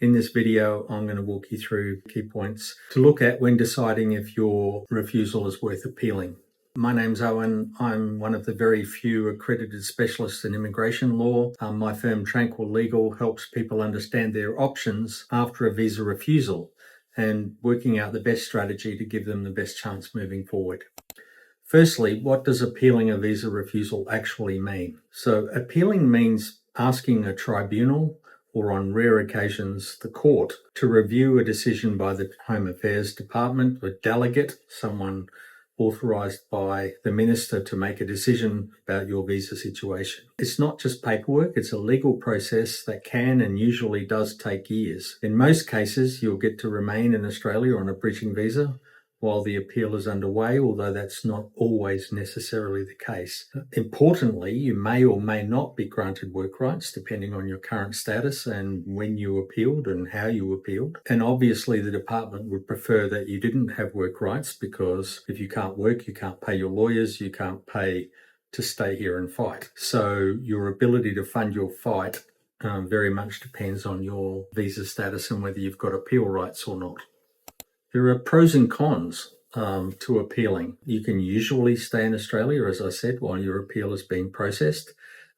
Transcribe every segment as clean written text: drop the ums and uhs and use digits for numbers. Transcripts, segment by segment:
In this video, I'm going to walk you through key points to look at when deciding if your refusal is worth appealing. My name's Owen. I'm one of the very few accredited specialists in immigration law. My firm TranQuill Legal helps people understand their options after a visa refusal and working out the best strategy to give them the best chance moving forward. Firstly, what does appealing a visa refusal actually mean? So appealing means asking a tribunal, or on rare occasions, the court, to review a decision by the Home Affairs Department, a delegate, someone authorised by the minister to make a decision about your visa situation. It's not just paperwork, it's a legal process that can and usually does take years. In most cases, you'll get to remain in Australia on a bridging visa while the appeal is underway, although that's not always necessarily the case. Importantly, you may or may not be granted work rights depending on your current status and when you appealed and how you appealed. And obviously the department would prefer that you didn't have work rights, because if you can't work, you can't pay your lawyers, you can't pay to stay here and fight. So your ability to fund your fight very much depends on your visa status and whether you've got appeal rights or not. There are pros and cons to appealing. You can usually stay in Australia, as I said, while your appeal is being processed.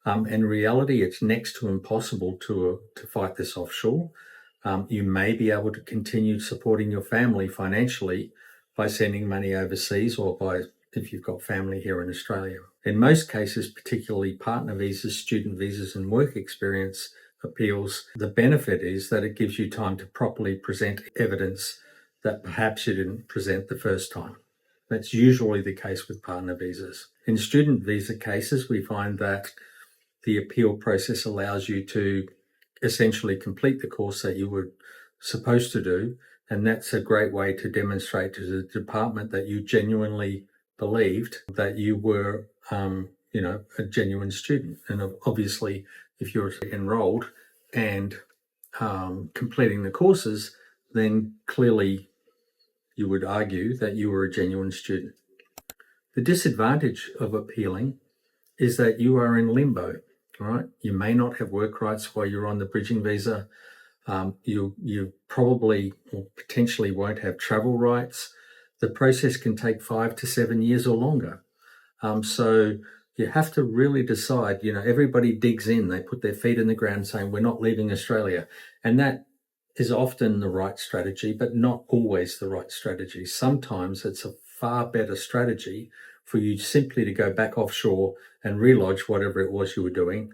In reality, it's next to impossible to fight this offshore. You may be able to continue supporting your family financially by sending money overseas, or if you've got family here in Australia. In most cases, particularly partner visas, student visas, and work experience appeals, the benefit is that it gives you time to properly present evidence that perhaps you didn't present the first time. That's usually the case with partner visas. In student visa cases, we find that the appeal process allows you to essentially complete the course that you were supposed to do, and that's a great way to demonstrate to the department that you genuinely believed that you were a genuine student. And obviously, if you're enrolled and completing the courses, then clearly you would argue that you were a genuine student. The disadvantage of appealing is that you are in limbo, right? You may not have work rights while you're on the bridging visa. You probably or potentially won't have travel rights. The process can take 5 to 7 years or longer. So you have to really decide, everybody digs in, they put their feet in the ground saying, we're not leaving Australia. And that is often the right strategy, but not always the right strategy. Sometimes it's a far better strategy for you simply to go back offshore and relodge whatever it was you were doing,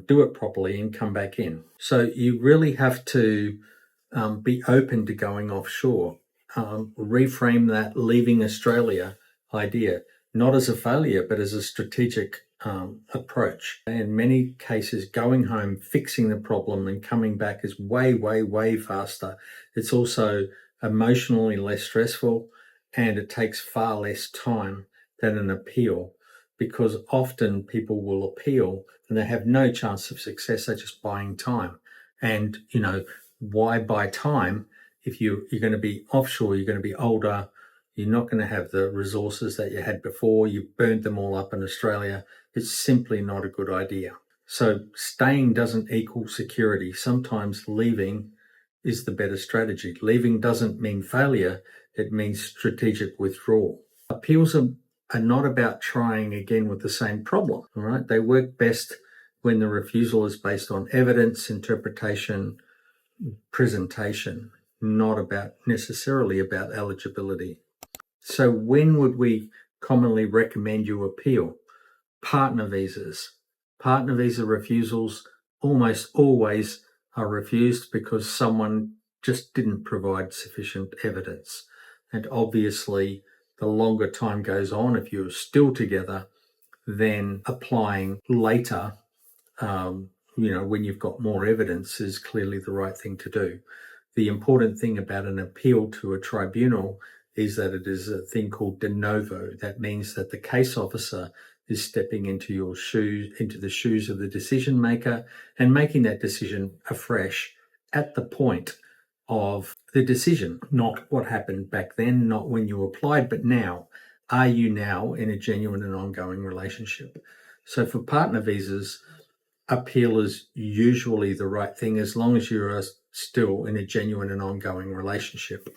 do it properly and come back in. So you really have to be open to going offshore. Reframe that leaving Australia idea, not as a failure, but as a strategic approach. In many cases, going home, fixing the problem and coming back is way, way, way faster. It's also emotionally less stressful, and it takes far less time than an appeal, because often people will appeal and they have no chance of success. They're just buying time. And, why buy time if you're going to be offshore, you're going to be older, you're not going to have the resources that you had before, you've burned them all up in Australia. It's simply not a good idea. So staying doesn't equal security. Sometimes leaving is the better strategy. Leaving doesn't mean failure, it means strategic withdrawal. Appeals are not about trying again with the same problem, all right? They work best when the refusal is based on evidence, interpretation, presentation, not necessarily about eligibility. So when would we commonly recommend you appeal? Partner visas. Partner visa refusals almost always are refused because someone just didn't provide sufficient evidence. And obviously, the longer time goes on, if you're still together, then applying later, when you've got more evidence, is clearly the right thing to do. The important thing about an appeal to a tribunal is that it is a thing called de novo. That means that the case officer is stepping into the shoes of the decision maker and making that decision afresh at the point of the decision, not what happened back then, not when you applied, but now. Are you now in a genuine and ongoing relationship? So for partner visas, appeal is usually the right thing as long as you're still in a genuine and ongoing relationship.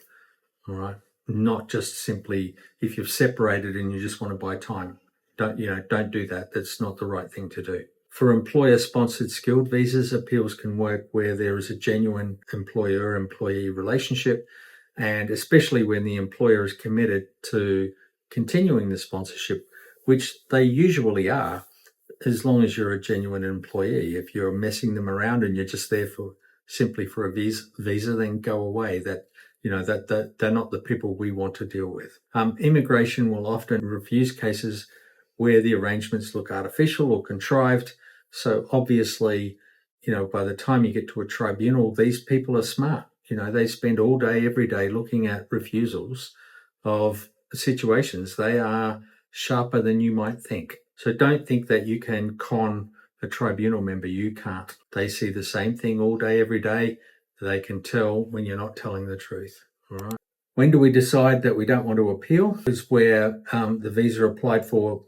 All right. Not just simply if you've separated and you just want to buy time. Don't do that. That's not the right thing to do. For employer-sponsored skilled visas, appeals can work where there is a genuine employer-employee relationship, and especially when the employer is committed to continuing the sponsorship, which they usually are, as long as you're a genuine employee. If you're messing them around and you're just there for simply for a visa, then go away. That they're not the people we want to deal with. Immigration will often refuse cases where the arrangements look artificial or contrived. So obviously, by the time you get to a tribunal, these people are smart. They spend all day, every day looking at refusals of situations. They are sharper than you might think. So don't think that you can con a tribunal member. You can't. They see the same thing all day, every day. They can tell when you're not telling the truth. All right. When do we decide that we don't want to appeal? Is where the visa applied for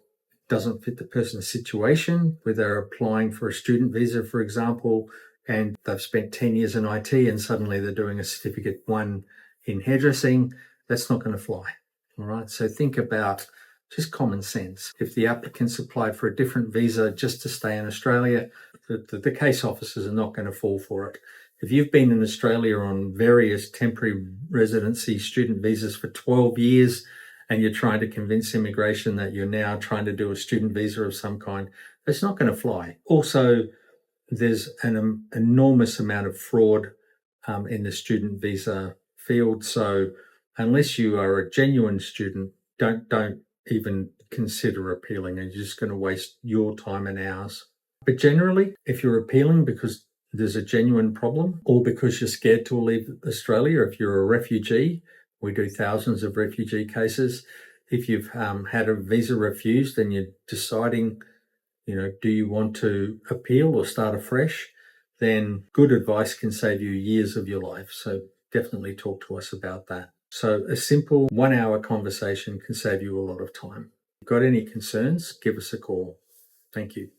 doesn't fit the person's situation, where they're applying for a student visa, for example, and they've spent 10 years in IT and suddenly they're doing a certificate 1 in hairdressing. That's not going to fly. All right. So think about just common sense. If the applicants applied for a different visa just to stay in Australia, the case officers are not going to fall for it. If you've been in Australia on various temporary residency student visas for 12 years and you're trying to convince immigration that you're now trying to do a student visa of some kind, it's not going to fly. Also, there's an enormous amount of fraud in the student visa field. So unless you are a genuine student, don't even consider appealing, and you're just going to waste your time and ours. But generally, if you're appealing because there's a genuine problem or because you're scared to leave Australia, if you're a refugee, we do thousands of refugee cases. If you've had a visa refused and you're deciding, do you want to appeal or start afresh, then good advice can save you years of your life. So definitely talk to us about that. So a simple 1-hour conversation can save you a lot of time. If you've got any concerns, give us a call. Thank you.